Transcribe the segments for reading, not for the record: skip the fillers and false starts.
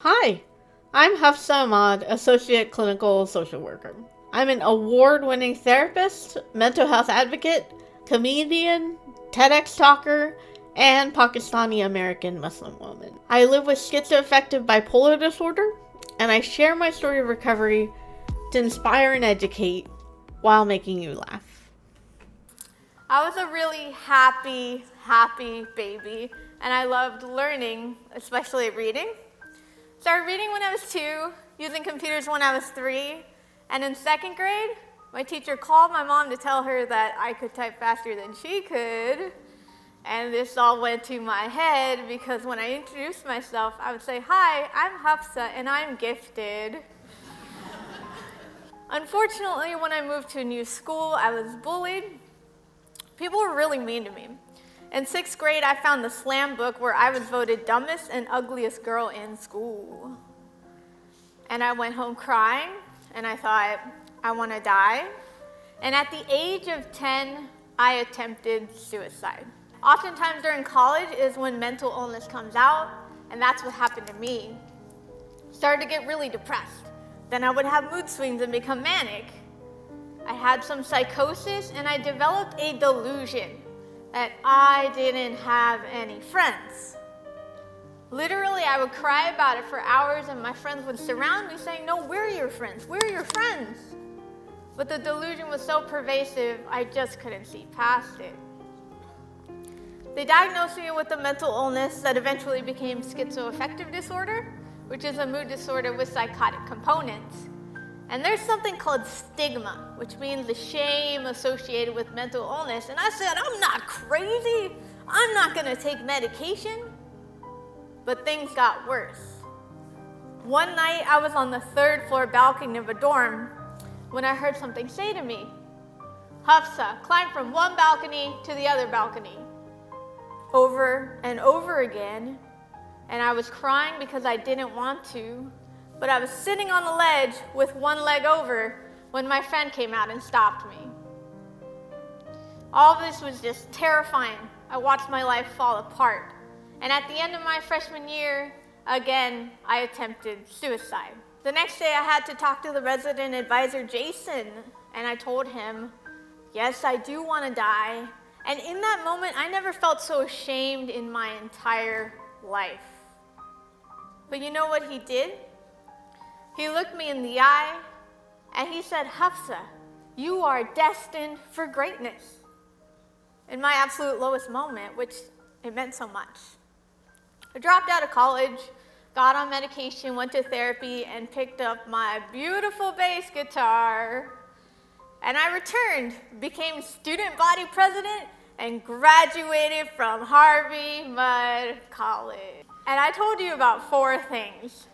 Hi, I'm Hufsa Ahmad, Associate Clinical Social Worker. I'm an award-winning therapist, mental health advocate, comedian, TEDx talker, and Pakistani-American Muslim woman. I live with schizoaffective bipolar disorder, and I share my story of recovery to inspire and educate while making you laugh. I was a really happy baby, and I loved learning, especially reading. Started reading when I was 2, using computers when I was 3, and in 2nd grade, my teacher called my mom to tell her that I could type faster than she could, and this all went to my head because when I introduced myself, I would say, "Hi, I'm Hufsa, and I'm gifted." Unfortunately, when I moved to a new school, I was bullied. People were really mean to me. In 6th grade, I found the slam book where I was voted dumbest and ugliest girl in school. And I went home crying, and I thought, I want to die. And at the age of 10, I attempted suicide. Oftentimes during college is when mental illness comes out, and that's what happened to me. Started to get really depressed. Then I would have mood swings and become manic. I had some psychosis, and I developed a delusion that I didn't have any friends. Literally, I would cry about it for hours, and my friends would surround me saying, "No, we're your friends, we're your friends." But the delusion was so pervasive, I just couldn't see past it. They diagnosed me with a mental illness that eventually became schizoaffective disorder, which is a mood disorder with psychotic components. And there's something called stigma, which means the shame associated with mental illness. And I said, I'm not crazy. I'm not going to take medication. But things got worse. One night, I was on the 3rd floor balcony of a dorm when I heard something say to me, "Hufsa, climb from one balcony to the other balcony." Over and over again. And I was crying because I didn't want to. But I was sitting on the ledge with one leg over when my friend came out and stopped me. All of this was just terrifying. I watched my life fall apart. And at the end of my freshman year, again, I attempted suicide. The next day, I had to talk to the resident advisor, Jason, and I told him, yes, I do want to die. And in that moment, I never felt so ashamed in my entire life. But you know what he did? He looked me in the eye, and he said, "Hufsa, you are destined for greatness." In my absolute lowest moment, which it meant so much. I dropped out of college, got on medication, went to therapy, and picked up my beautiful bass guitar. And I returned, became student body president, and graduated from Harvey Mudd College. And I told you about 4 things.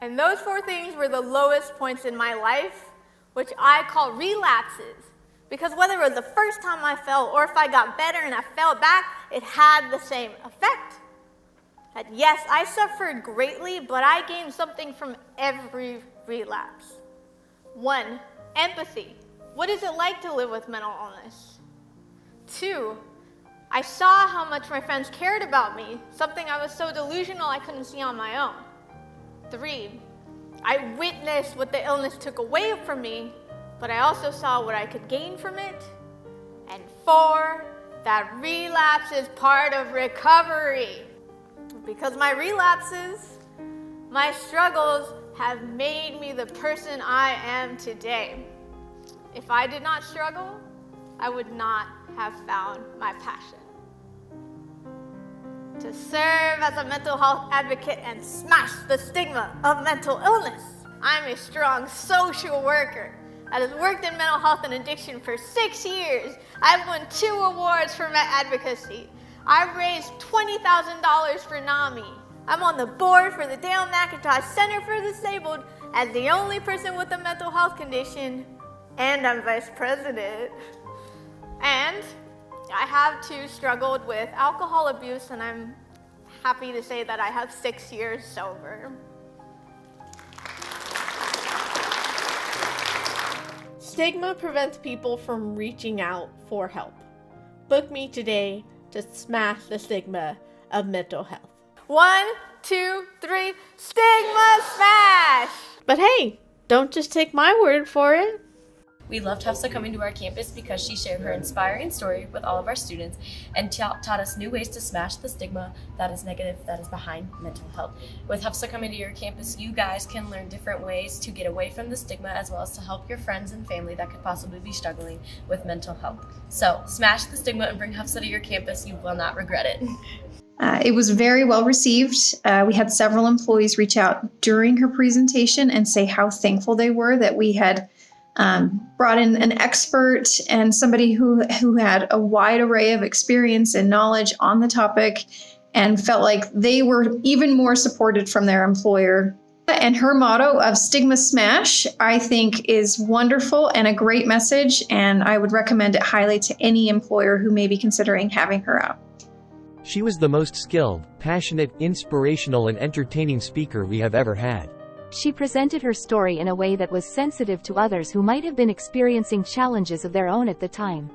And those 4 things were the lowest points in my life, which I call relapses. Because whether it was the first time I fell or if I got better and I fell back, it had the same effect. That yes, I suffered greatly, but I gained something from every relapse. 1, empathy. What is it like to live with mental illness? 2, I saw how much my friends cared about me, something I was so delusional I couldn't see on my own. 3, I witnessed what the illness took away from me, but I also saw what I could gain from it. And 4, that relapse is part of recovery. Because my relapses, my struggles have made me the person I am today. If I did not struggle, I would not have found my passion. To serve as a mental health advocate and smash the stigma of mental illness. I'm a strong social worker that has worked in mental health and addiction for 6 years. I've won 2 awards for my advocacy. I've raised $20,000 for NAMI. I'm on the board for the Dale McIntosh Center for the Disabled as the only person with a mental health condition, and I'm vice president. And I have too struggled with alcohol abuse, and I'm happy to say that I have 6 years sober. Stigma prevents people from reaching out for help. Book me today to smash the stigma of mental health. 1, 2, 3, Stigma Smash! But hey, don't just take my word for it. We loved Hufsa coming to our campus because she shared her inspiring story with all of our students and taught us new ways to smash the stigma that is negative, that is behind mental health. With Hufsa coming to your campus, you guys can learn different ways to get away from the stigma as well as to help your friends and family that could possibly be struggling with mental health. So smash the stigma and bring Hufsa to your campus. You will not regret it. It was very well received. We had several employees reach out during her presentation and say how thankful they were that we had brought in an expert and somebody who had a wide array of experience and knowledge on the topic, and felt like they were even more supported from their employer. And her motto of Stigma Smash, I think, is wonderful and a great message, and I would recommend it highly to any employer who may be considering having her out. She was the most skilled, passionate, inspirational, and entertaining speaker we have ever had. She presented her story in a way that was sensitive to others who might have been experiencing challenges of their own at the time.